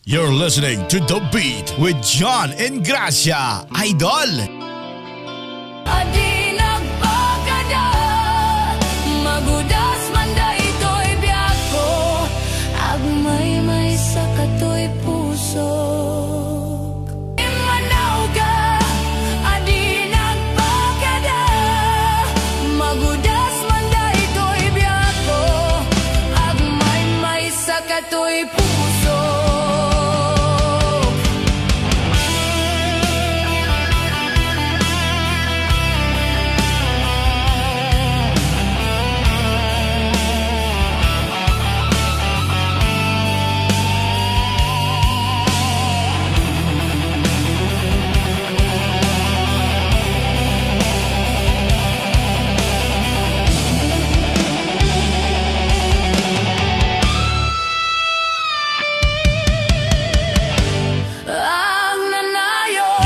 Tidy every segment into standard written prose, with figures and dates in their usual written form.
You're listening to The Beat with John and Gracia, Idol. Adi nagpakada, magudas man da ito'y biyak ko, agmay-may sa kato'y puso. Imanaw ka, adi nagpakada, magudas man da ito'y biyak ko, agmay-may sa kato'y puso.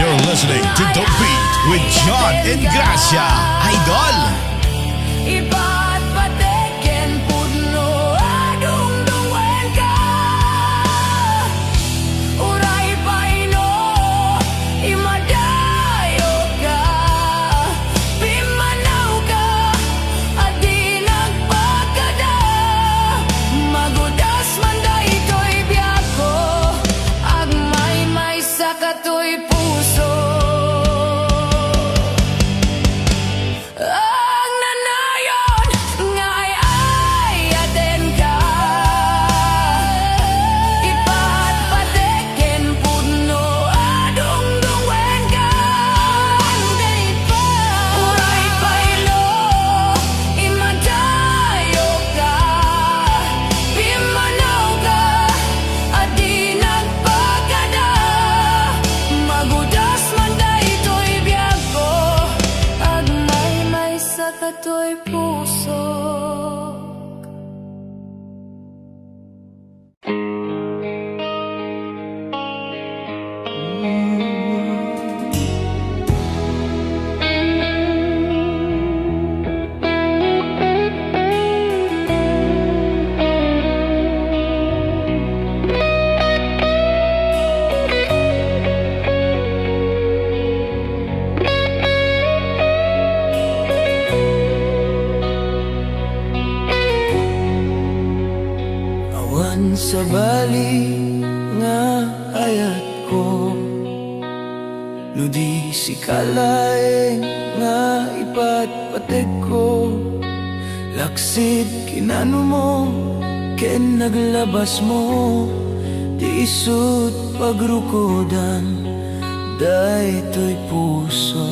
You're listening to The Beat with John and Gracia, Idol. Iba't patikin pudno adung-dungen ka, uray paino imadayo ka, pimanaw ka, adi nagpakada, magudas man da ito'y biyak ko, agmay-may sa kato'y puso. Ang nanayon nga'y ayaten ka, iba't patikin pudno adung-dungen ka, uray pailo imadayo ka, pimanaw ka, adi nagpakada, magudas man da ito'y biyak ko, agmay-may sa kato'y puso. Awan sa bali nga ayat ko, ludi si kalaeng nga ipatpatek ko, laksid kinano mo ken naglabas mo, di isut pagrukodan daytoy puso.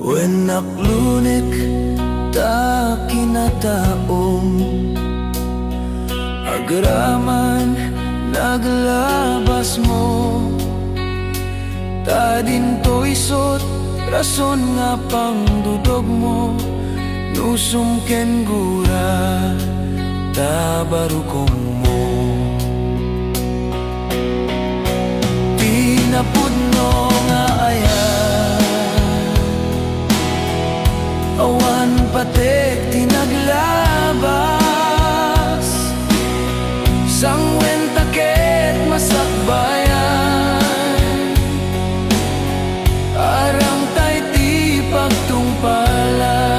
When naklunek ta kinataom, agraman naglabas mo, ta din to isot rason nga pang dudog mo, nusum ken gura ta barukong mo. Pinapudno nga ayan, awan patek tinaglabas, sangwen taket masakbayan, arang tay ti pagtungpalan.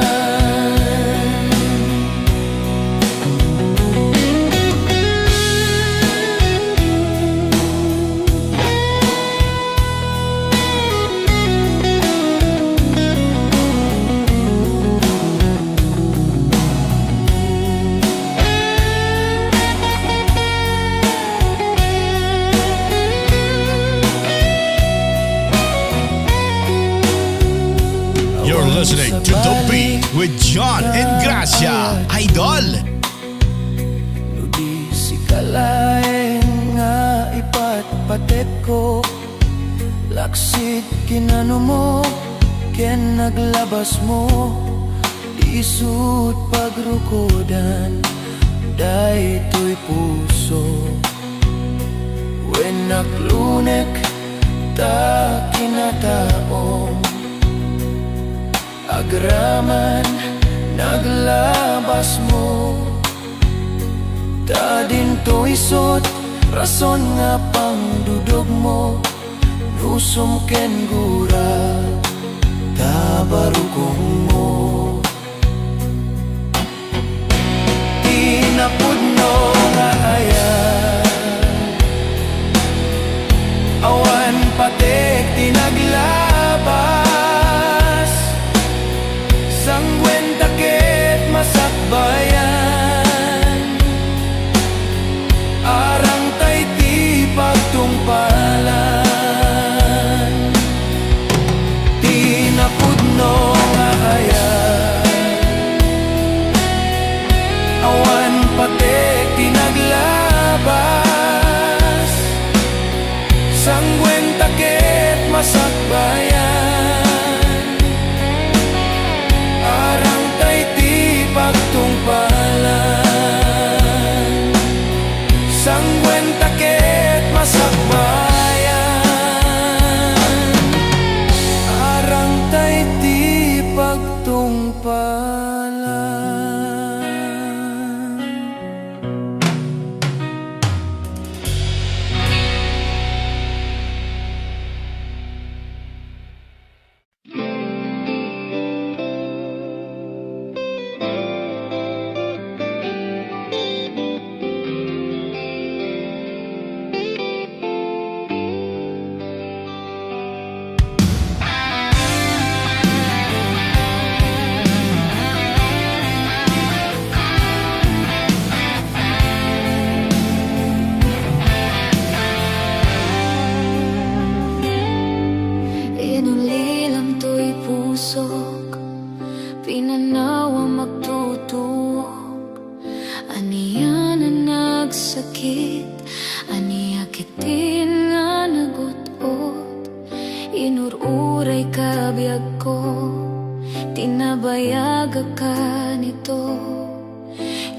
You're listening to The Beat with John and Gracia, Idol. Ludi si kalaeng nga ipatpatek ko, laksid kinano mo ken naglabas mo, isut pagrukodan daytoy puso. When naklunek ta kinataom, agraman naglabas mo, ta din to isot rason nga pangdudog mo, nusum ken gura tabarukong mo. Tinapudno nga ayan, awan patek tinaglabas, sangwen takit masakbayan, arang tay ti pagtungpalan. Tinapudno nga ayan, awan patek tinaglabas, sangwen takit masakbayan, arang tay ti pagtungpalan, sangwen takit masakbayan, arang tay ti pagtungpalan. Inulilam to'y pusok, pinanawa magtutuok, aniya na nagsakit, aniya kitin nga nagutot, inururay kabiyag ko, tinabayaga ka nito,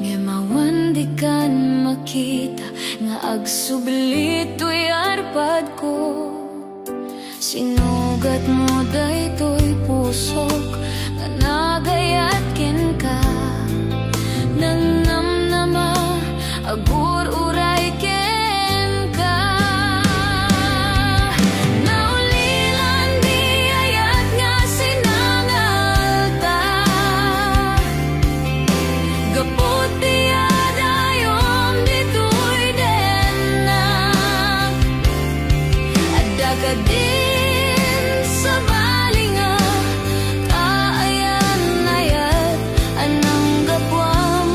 ngemawan di kan makita, nga agsublit to'y arpad ko. Sinugat mo daytoy pusok, nga nagayat ken ka, nang namnama agur uray ken ka. Naulilan di ayat nga sinangalta, gapot di adayom ditoy denak, adagadi sa balinga, kaayan ayat anang gapwam,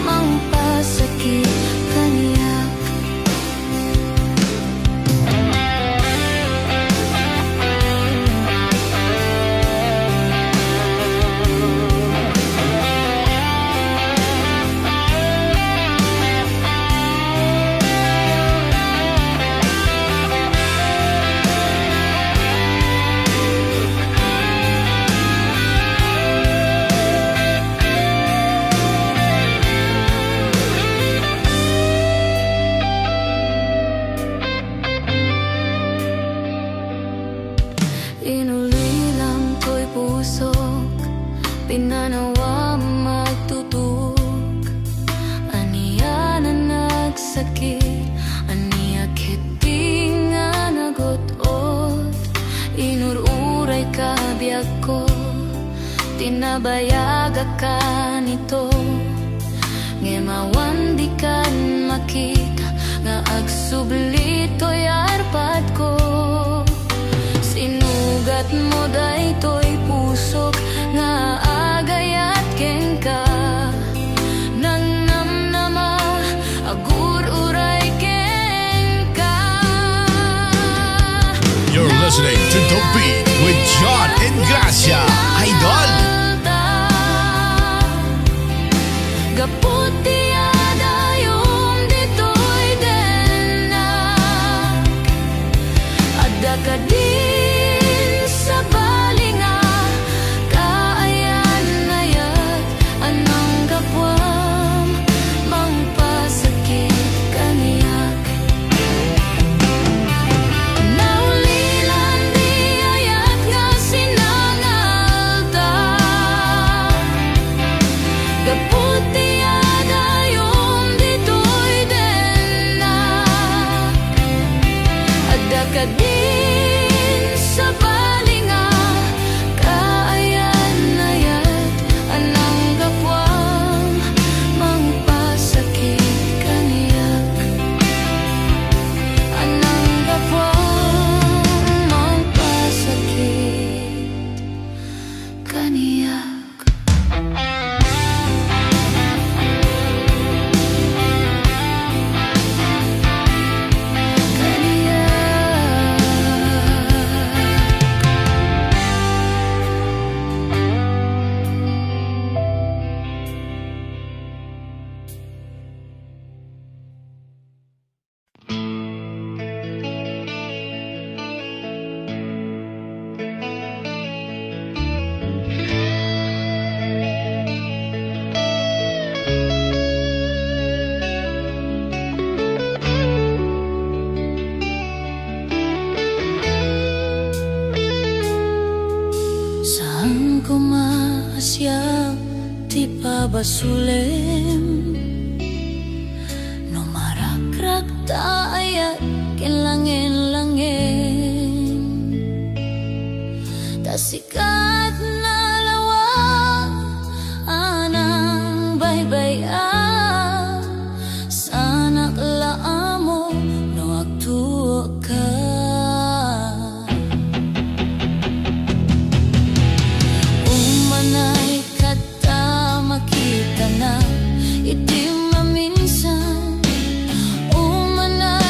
mangpasakit kaniyak. Inulilam ko'y pusok, pinanawa magtutok, aniya na nagsakit, aniya kiting nga nagutot, inururay kabiyag ko, tinabayaga ka nito, ngemawan di kan makita, nga agsublit to'y arpad ko. Sinugat mo daytoy pusok, nga agayat ken ka, nang namnama agur uray ken ka. You're listening to The Beat with John and Gracia, Idol. Gapot di adayom ditoy denak, adakadin sa balinga, kaayan ayat anang gapwam, mangpasakit kaniyak. Naulilan di ayat nga sinangal siya ti pabasulim. No marakrak ta ayat kinlangin-langin, ta sikat na lawa anang baybaya. Sanak laamo no agtuo ka. Umanay kata makita na iti maminsan. Umanay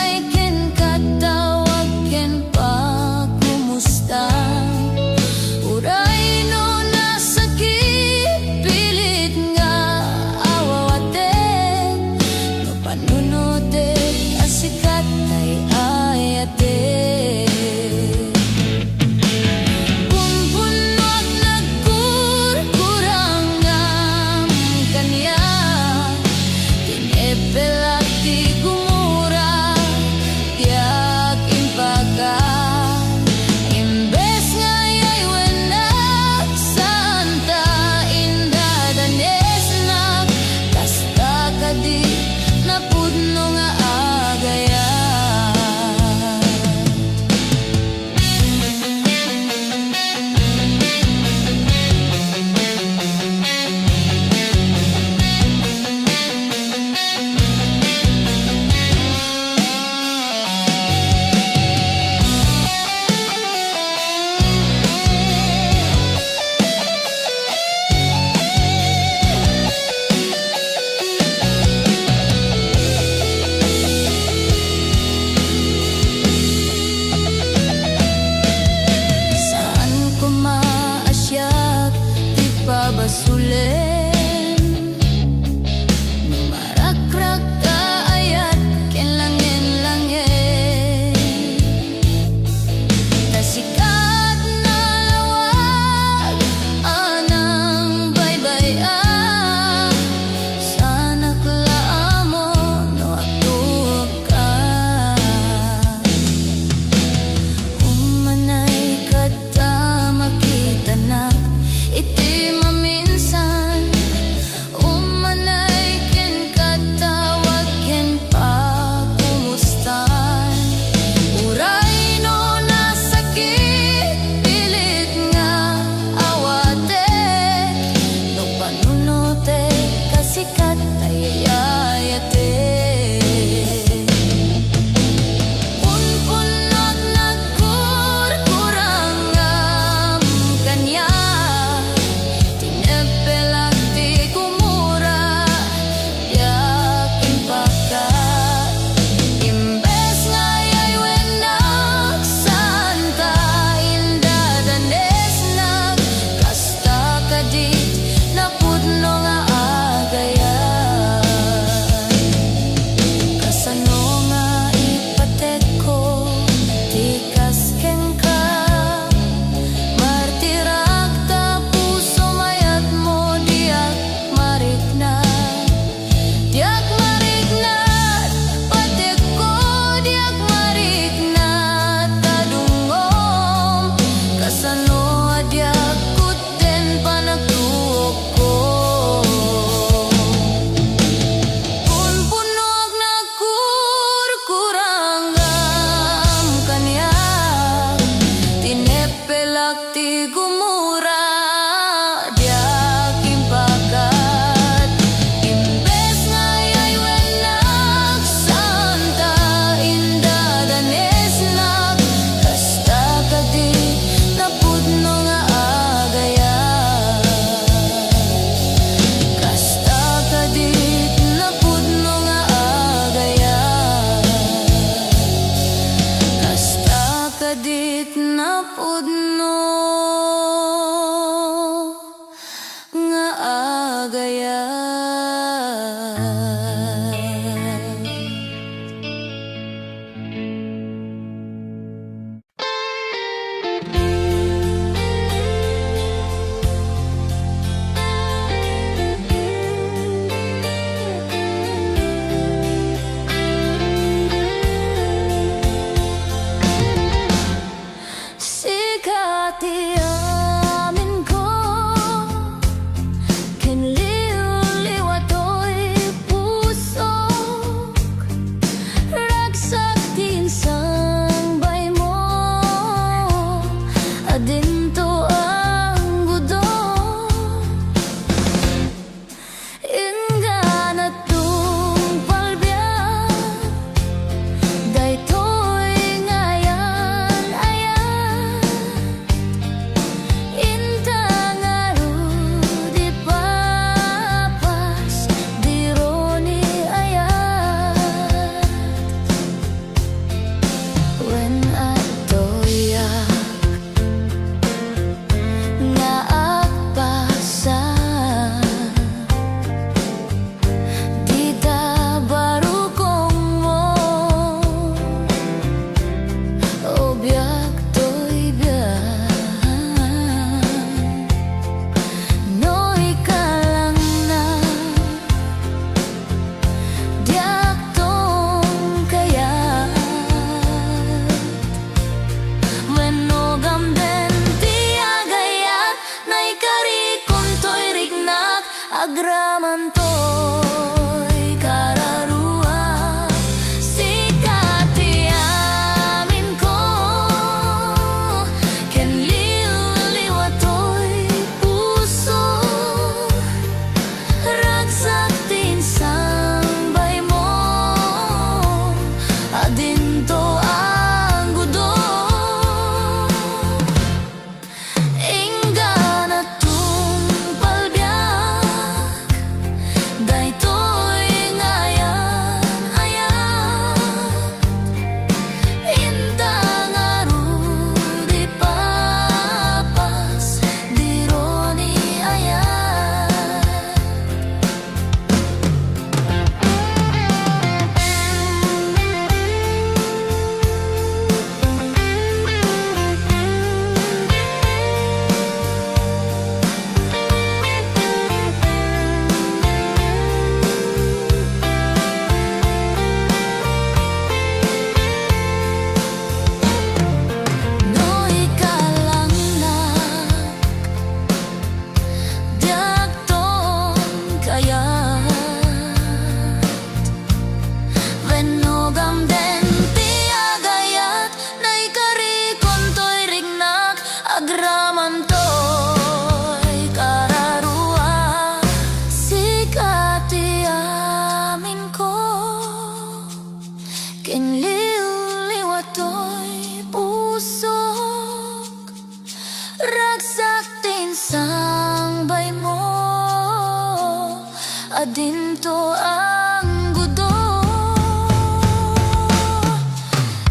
gusto ang gudo.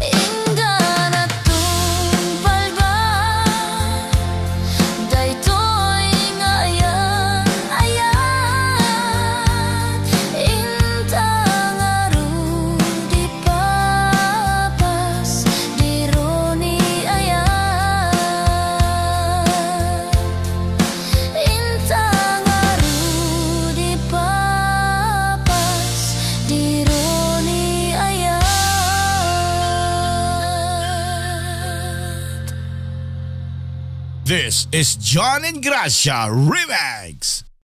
Ingana tong palba, daytoy nga ayan. Intang aru di papas, di roni ayan. Intang aru di papas, di roni ayan. This is John and Gracia Remix.